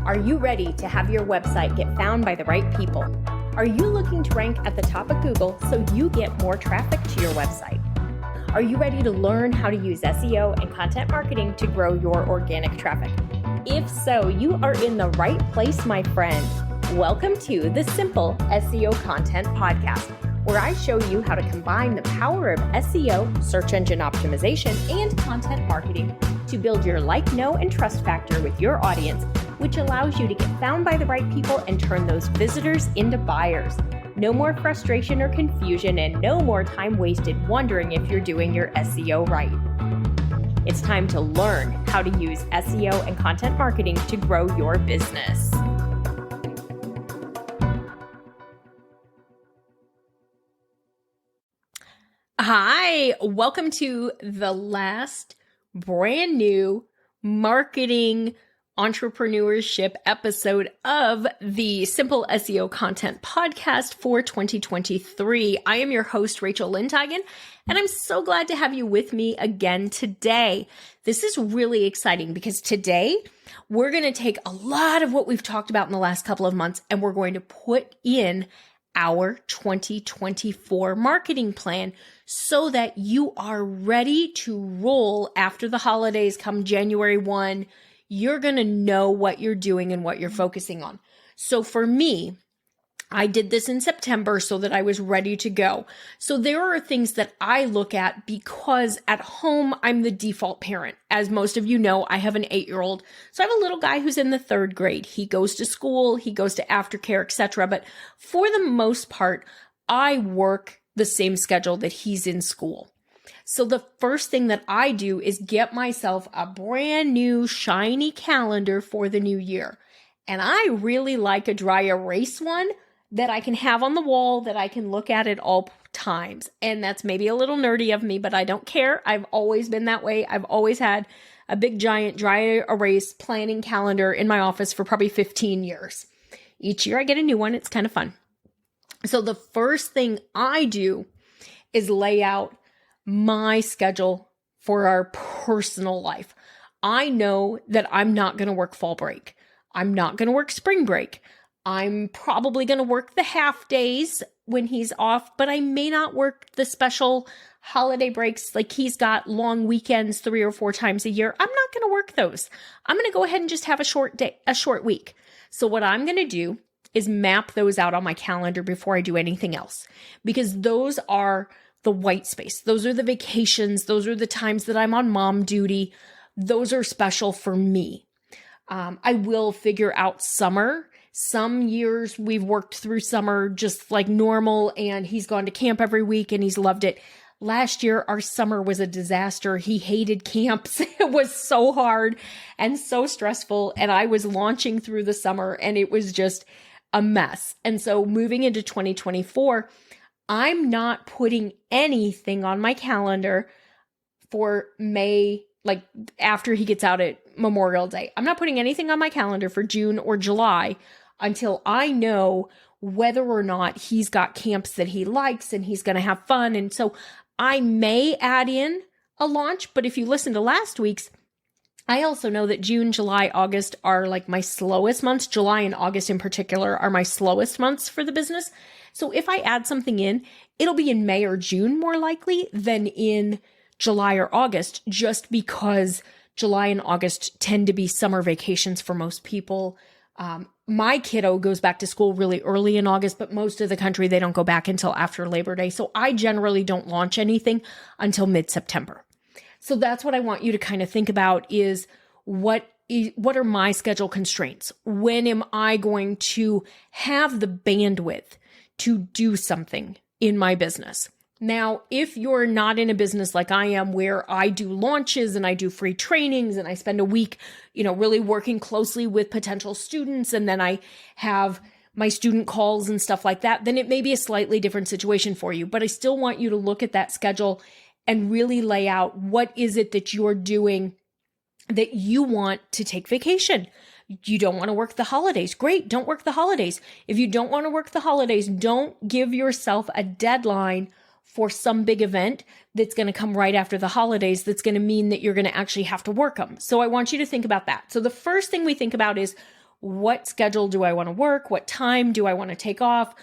Are you ready to have your website get found by the right people? Are you looking to rank at the top of Google so you get more traffic to your website? Are you ready to learn how to use SEO and content marketing to grow your organic traffic? If so, you are in the right place, my friend. Welcome to the Simple SEO Content Podcast, where I show you how to combine the power of SEO, search engine optimization, and content marketing to build your like, know, and trust factor with your audience, which allows you to get found by the right people and turn those visitors into buyers. No more frustration or confusion, and no more time wasted wondering if you're doing your SEO right. It's time to learn how to use SEO and content marketing to grow your business. Hi, welcome to the last brand new marketing entrepreneurship episode of the Simple SEO Content Podcast for 2023. I am your host, Rachel Lindhagen, and I'm so glad to have you with me again today. This is really exciting because today we're going to take a lot of what we've talked about in the last couple of months and we're going to put in our 2024 marketing plan so that you are ready to roll after the holidays come January 1. You're going to know what you're doing and what you're focusing on. So for me, I did this in September so that I was ready to go. So there are things that I look at because at home, I'm the default parent. As most of you know, I have an 8-year-old. So I have a little guy who's in the 3rd grade. He goes to school, he goes to aftercare, etc. But for the most part, I work the same schedule that he's in school. So the first thing that I do is get myself a brand new shiny calendar for the new year. And I really like a dry erase one that I can have on the wall that I can look at all times. And that's maybe a little nerdy of me, but I don't care. I've always been that way. I've always had a big giant dry erase planning calendar in my office for probably 15 years. Each year I get a new one. It's kind of fun. So the first thing I do is lay out my schedule for our personal life. I know that I'm not going to work fall break. I'm not going to work spring break. I'm probably going to work the half days when he's off, but I may not work the special holiday breaks. Like he's got long weekends 3 or 4 times a year. I'm not going to work those. I'm going to go ahead and just have a short week. So what I'm going to do is map those out on my calendar before I do anything else, because those are the white space. Those are the vacations. Those are the times that I'm on mom duty. Those are special for me. I will figure out summer. Some years we've worked through summer just like normal and he's gone to camp every week and he's loved it. Last year, our summer was a disaster. He hated camps. It was so hard and so stressful. And I was launching through the summer and it was just a mess. And so moving into 2024, I'm not putting anything on my calendar for May, like after he gets out at Memorial Day. I'm not putting anything on my calendar for June or July until I know whether or not he's got camps that he likes and he's going to have fun. And so I may add in a launch, but if you listen to last week's, I also know that June, July, August are like my slowest months. July and August in particular are my slowest months for the business. So if I add something in, it'll be in May or June more likely than in July or August, just because July and August tend to be summer vacations for most people. My kiddo goes back to school really early in August, but most of the country, they don't go back until after Labor Day. So I generally don't launch anything until mid-September. So that's what I want you to kind of think about is what are my schedule constraints? When am I going to have the bandwidth to do something in my business? Now, if you're not in a business like I am, where I do launches and I do free trainings and I spend a week, really working closely with potential students, and then I have my student calls and stuff like that, then it may be a slightly different situation for you. But I still want you to look at that schedule and really lay out what is it that you're doing that you want to take vacation. You don't want to work the holidays. Great. Don't work the holidays. If you don't want to work the holidays, don't give yourself a deadline for some big event that's going to come right after the holidays that's going to mean that you're going to actually have to work them. So I want you to think about that. So the first thing we think about is, what schedule do I want to work? What time do I want to take off?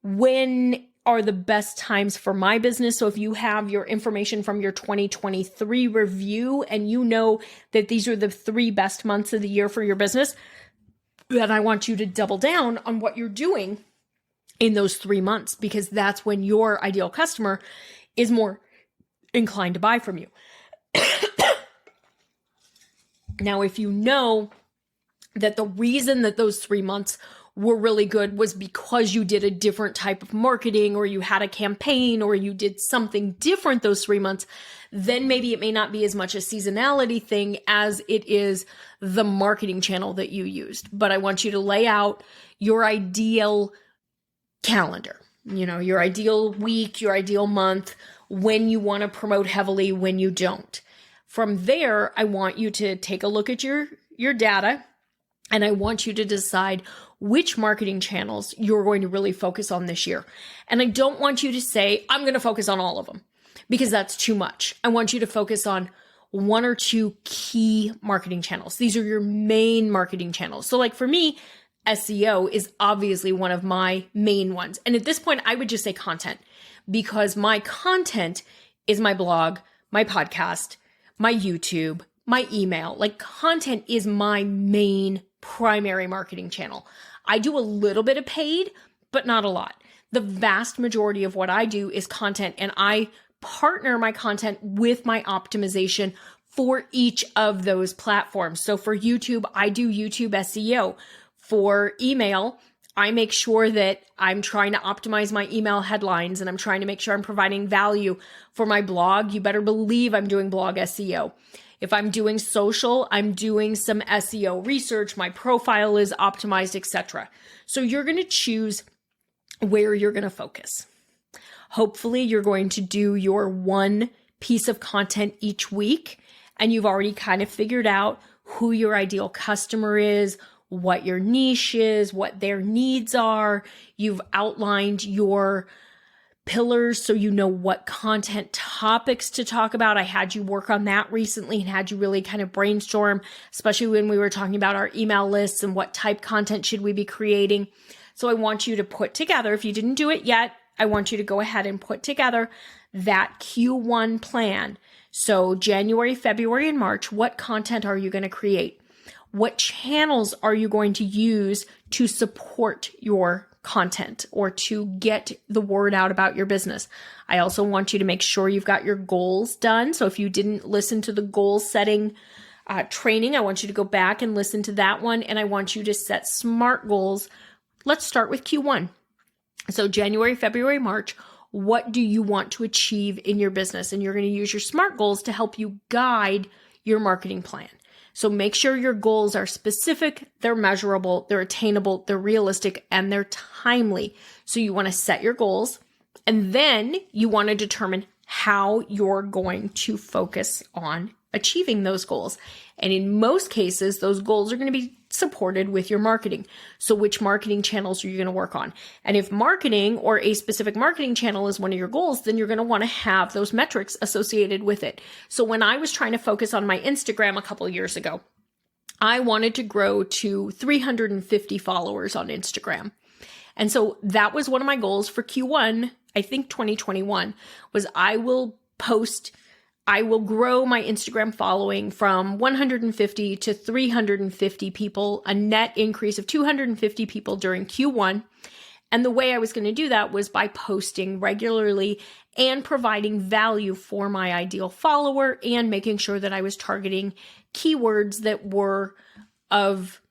When are the best times for my business? So if you have your information from your 2023 review and you know that these are the 3 best months of the year for your business, then I want you to double down on what you're doing in those 3 months, because that's when your ideal customer is more inclined to buy from you. Now, if you know that the reason that those 3 months were really good was because you did a different type of marketing, or you had a campaign, or you did something different those 3 months, then maybe it may not be as much a seasonality thing as it is the marketing channel that you used. But I want you to lay out your ideal calendar, your ideal week, your ideal month, when you want to promote heavily, when you don't. From there, I want you to take a look at your data, and I want you to decide which marketing channels you're going to really focus on this year. And I don't want you to say, I'm going to focus on all of them, because that's too much. I want you to focus on 1 or 2 key marketing channels. These are your main marketing channels. So like for me, SEO is obviously one of my main ones. And at this point, I would just say content, because my content is my blog, my podcast, my YouTube, my email. Like, content is my main primary marketing channel. I do a little bit of paid, but not a lot. The vast majority of what I do is content, and I partner my content with my optimization for each of those platforms. So for YouTube, I do YouTube SEO. For email, I make sure that I'm trying to optimize my email headlines, and I'm trying to make sure I'm providing value. For my blog, you better believe I'm doing blog SEO. If I'm doing social, I'm doing some SEO research. My profile is optimized, etc. So you're going to choose where you're going to focus. Hopefully, you're going to do your 1 piece of content each week, and you've already kind of figured out who your ideal customer is, what your niche is, what their needs are. You've outlined your pillars so you know what content topics to talk about. I had you work on that recently and had you really kind of brainstorm, especially when we were talking about our email lists and what type content should we be creating. So I want you to put together, if you didn't do it yet, I want you to go ahead and put together that Q1 plan. So January, February, and March, what content are you going to create? What channels are you going to use to support your content or to get the word out about your business? I also want you to make sure you've got your goals done. So if you didn't listen to the goal setting training, I want you to go back and listen to that one. And I want you to set SMART goals. Let's start with Q1. So January, February, March, what do you want to achieve in your business? And you're going to use your SMART goals to help you guide your marketing plan. So make sure your goals are specific, they're measurable, they're attainable, they're realistic, and they're timely. So you want to set your goals, and then you want to determine how you're going to focus on achieving those goals. And in most cases, those goals are going to be supported with your marketing. So which marketing channels are you going to work on? And if marketing or a specific marketing channel is one of your goals, then you're going to want to have those metrics associated with it. So when I was trying to focus on my Instagram a couple of years ago, I wanted to grow to 350 followers on Instagram. And so that was one of my goals for Q1, I think 2021, was I will grow my Instagram following from 150 to 350 people, a net increase of 250 people during Q1. And the way I was going to do that was by posting regularly and providing value for my ideal follower and making sure that I was targeting keywords that were of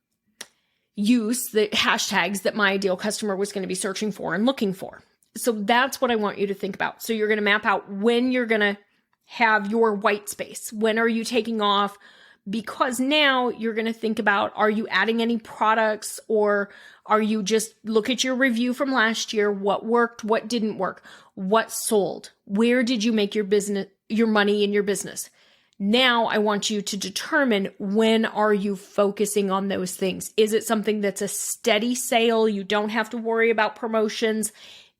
use, the hashtags that my ideal customer was going to be searching for and looking for. So that's what I want you to think about. So you're going to map out when you're going to have your white space. When are you taking off? Because now you're going to think about, are you adding any products, or are you just look at your review from last year? What worked? What didn't work? What sold? Where did you make your money in your business? Now I want you to determine, when are you focusing on those things? Is it something that's a steady sale? You don't have to worry about promotions.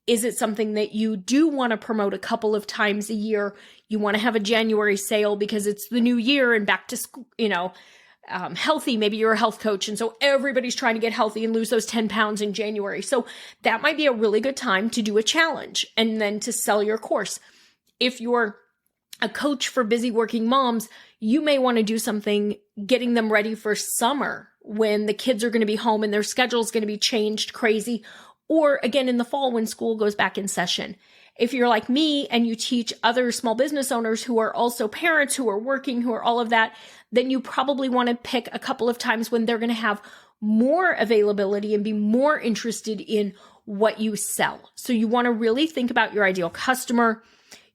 Is it something that you do want to promote a couple of times a year? You want to have a January sale because it's the new year and back to school, healthy. Maybe you're a health coach. And so everybody's trying to get healthy and lose those 10 pounds in January. So that might be a really good time to do a challenge and then to sell your course. If you're a coach for busy working moms, you may want to do something getting them ready for summer when the kids are going to be home and their schedule is going to be changed crazy. Or again, in the fall when school goes back in session. If you're like me and you teach other small business owners who are also parents, who are working, who are all of that, then you probably want to pick a couple of times when they're going to have more availability and be more interested in what you sell. So you want to really think about your ideal customer.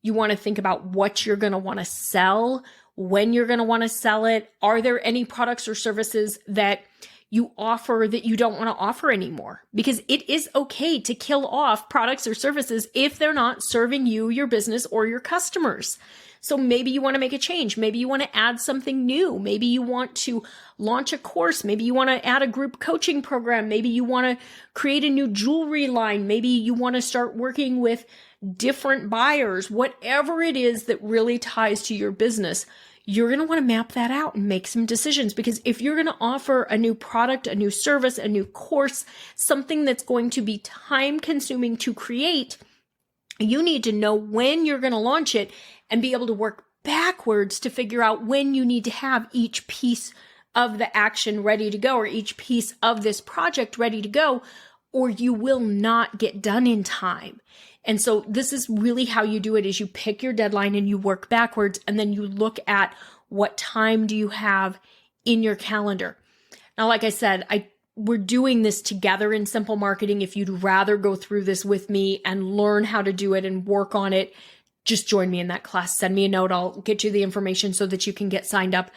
You want to think about what you're going to want to sell, when you're going to want to sell it. Are there any products or services that you offer that you don't want to offer anymore? Because it is okay to kill off products or services if they're not serving you, your business, or your customers. So maybe you want to make a change. Maybe you want to add something new. Maybe you want to launch a course. Maybe you want to add a group coaching program. Maybe you want to create a new jewelry line. Maybe you want to start working with different buyers. Whatever it is that really ties to your business, you're going to want to map that out and make some decisions. Because if you're going to offer a new product, a new service, a new course, something that's going to be time consuming to create, you need to know when you're going to launch it and be able to work backwards to figure out when you need to have each piece of the action ready to go, or each piece of this project ready to go, or you will not get done in time. And so this is really how you do it, is you pick your deadline and you work backwards, and then you look at what time do you have in your calendar. Now, like I said, we're doing this together in Simple Marketing. If you'd rather go through this with me and learn how to do it and work on it, just join me in that class. Send me a note. I'll get you the information so that you can get signed up,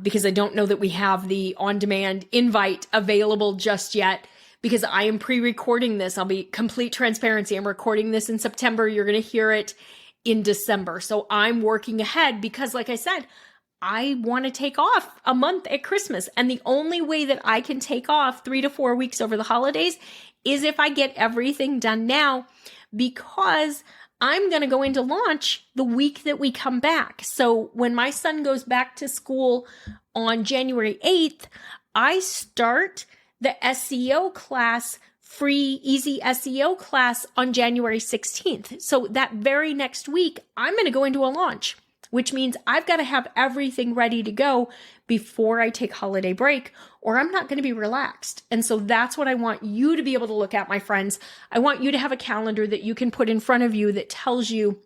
because I don't know that we have the on-demand invite available just yet, because I am pre-recording this. I'll be complete transparency. I'm recording this in September. You're going to hear it in December. So I'm working ahead because, like I said, I want to take off a month at Christmas. And the only way that I can take off 3 to 4 weeks over the holidays is if I get everything done now, because I'm going to go into launch the week that we come back. So when my son goes back to school on January 8th, I start the SEO class, free, easy SEO class on January 16th. So that very next week, I'm going to go into a launch, which means I've got to have everything ready to go before I take holiday break, or I'm not going to be relaxed. And so that's what I want you to be able to look at, my friends. I want you to have a calendar that you can put in front of you that tells you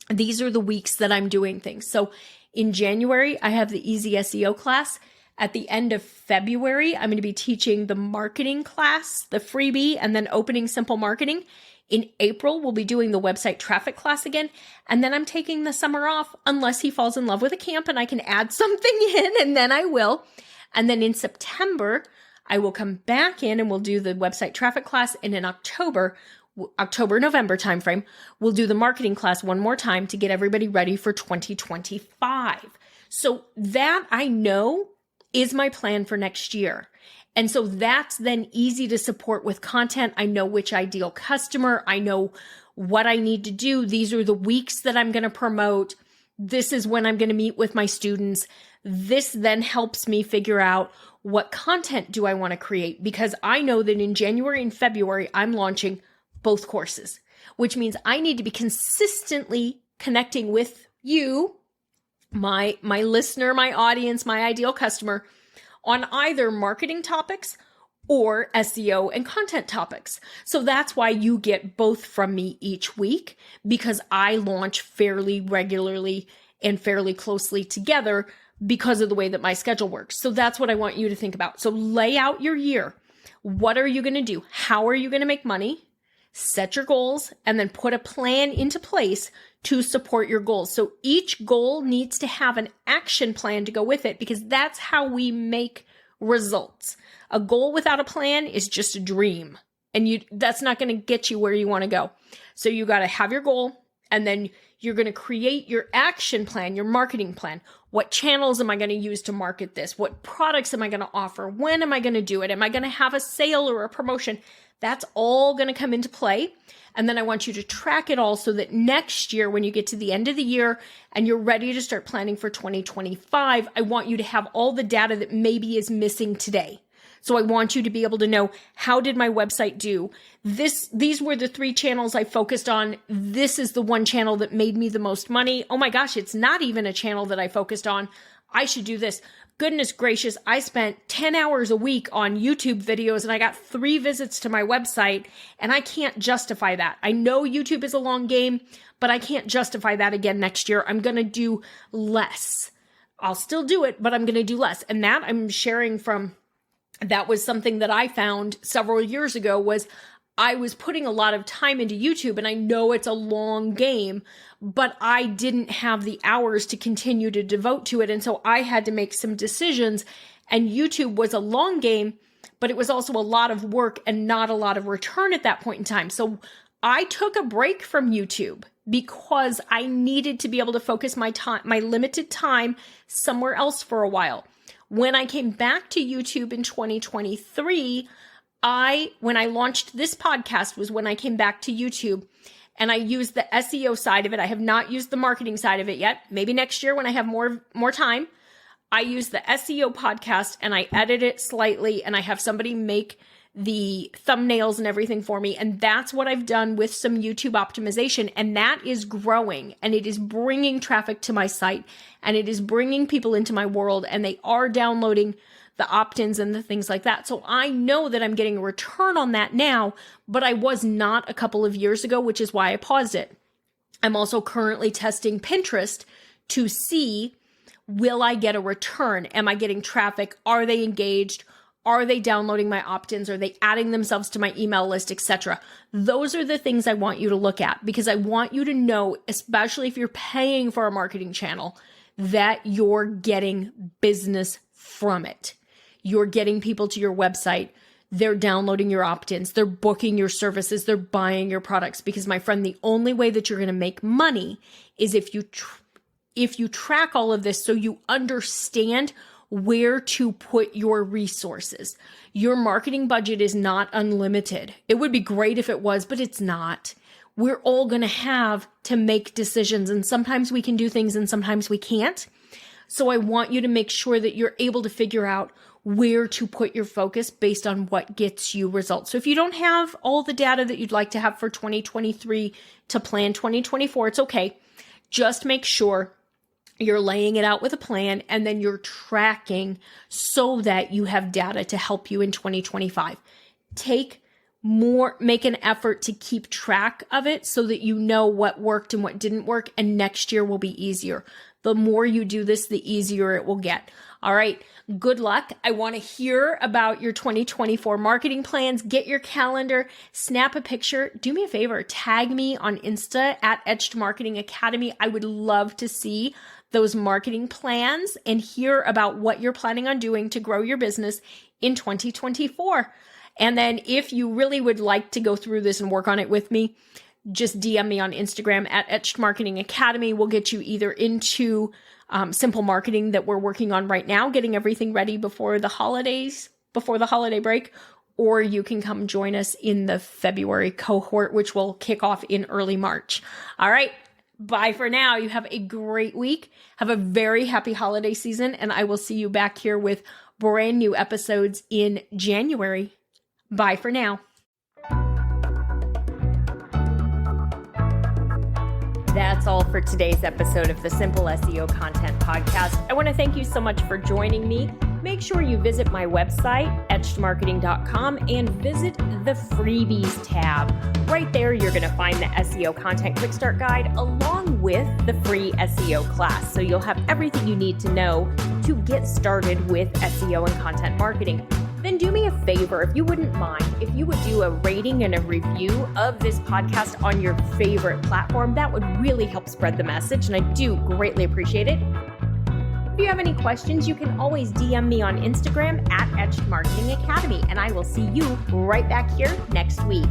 these are the weeks that I'm doing things. So in January, I have the easy SEO class. At the end of February, I'm going to be teaching the marketing class, the freebie, and then opening Simple Marketing. In April, we'll be doing the website traffic class again. And then I'm taking the summer off unless he falls in love with a camp and I can add something in, and then I will. And then in September, I will come back in and we'll do the website traffic class. And in October, November timeframe, we'll do the marketing class one more time to get everybody ready for 2025. So that I know is my plan for next year. And so that's then easy to support with content. I know which ideal customer, I know what I need to do. These are the weeks that I'm going to promote. This is when I'm going to meet with my students. This then helps me figure out what content do I want to create, because I know that in January and February, I'm launching both courses, which means I need to be consistently connecting with you, my listener, my audience, my ideal customer, on either marketing topics or SEO and content topics. So that's why you get both from me each week, because I launch fairly regularly and fairly closely together because of the way that my schedule works. So that's what I want you to think about. So lay out your year. What are you going to do? How are you going to make money? Set your goals and then put a plan into place to support your goals. So each goal needs to have an action plan to go with it, because that's how we make results. A goal without a plan is just a dream, and that's not going to get you where you want to go. So you got to have your goal, and then you're going to create your action plan, your marketing plan. What channels am I going to use to market this? What products am I going to offer? When am I going to do it? Am I going to have a sale or a promotion? That's all going to come into play. And then I want you to track it all so that next year, when you get to the end of the year and you're ready to start planning for 2025, I want you to have all the data that maybe is missing today. So I want you to be able to know, how did my website do? These were the 3 channels I focused on. This is the one channel that made me the most money. Oh my gosh, it's not even a channel that I focused on. I should do this. Goodness gracious, I spent 10 hours a week on YouTube videos and I got 3 visits to my website, and I can't justify that. I know YouTube is a long game, but I can't justify that again next year. I'm going to do less. I'll still do it, but I'm going to do less. And that I'm sharing from, that was something that I found several years ago, was I was putting a lot of time into YouTube, and I know it's a long game, but I didn't have the hours to continue to devote to it. And so I had to make some decisions, and YouTube was a long game, but it was also a lot of work and not a lot of return at that point in time. So I took a break from YouTube because I needed to be able to focus my time, my limited time, somewhere else for a while. When I came back to YouTube in 2023, when I launched this podcast was when I came back to YouTube, and I used the SEO side of it. I have not used the marketing side of it yet. Maybe next year when I have more time. I use the SEO podcast and I edit it slightly, and I have somebody make the thumbnails and everything for me. And that's what I've done with some YouTube optimization. And that is growing, and it is bringing traffic to my site, and it is bringing people into my world, and they are downloading the opt-ins and the things like that. So I know that I'm getting a return on that now, but I was not a couple of years ago, which is why I paused it. I'm also currently testing Pinterest to see, will I get a return? Am I getting traffic? Are they engaged? Are they downloading my opt-ins? Are they adding themselves to my email list, etc.? Those are the things I want you to look at, because I want you to know, especially if you're paying for a marketing channel, that you're getting business from it. You're getting people to your website. They're downloading your opt-ins. They're booking your services. They're buying your products. Because my friend, the only way that you're going to make money is if you track all of this, so you understand where to put your resources. Your marketing budget is not unlimited. It would be great if it was, but it's not. We're all going to have to make decisions, and sometimes we can do things and sometimes we can't. So I want you to make sure that you're able to figure out where to put your focus based on what gets you results. So if you don't have all the data that you'd like to have for 2023 to plan 2024, it's okay. Just make sure you're laying it out with a plan, and then you're tracking so that you have data to help you in 2025. Make an effort to keep track of it so that you know what worked and what didn't work, and next year will be easier. The more you do this, the easier it will get. All right, good luck. I want to hear about your 2024 marketing plans. Get your calendar, snap a picture. Do me a favor, tag me on Insta at Etched Marketing Academy. I would love to see those marketing plans and hear about what you're planning on doing to grow your business in 2024. And then if you really would like to go through this and work on it with me, just DM me on Instagram at Etched Marketing Academy. We'll get you either into simple marketing that we're working on right now, getting everything ready before the holiday break, or you can come join us in the February cohort, which will kick off in early March. All right. Bye for now. You have a great week. Have a very happy holiday season, and I will see you back here with brand new episodes in January. Bye for now. That's all for today's episode of the Simple SEO Content Podcast. I want to thank you so much for joining me. Make sure you visit my website, etchedmarketing.com, and visit the freebies tab. Right there, you're going to find the SEO Content Quick Start Guide along with the free SEO class. So you'll have everything you need to know to get started with SEO and content marketing. Then do me a favor, if you wouldn't mind, if you would do a rating and a review of this podcast on your favorite platform. That would really help spread the message, and I do greatly appreciate it. If you have any questions, you can always DM me on Instagram at Etched Marketing Academy, and I will see you right back here next week.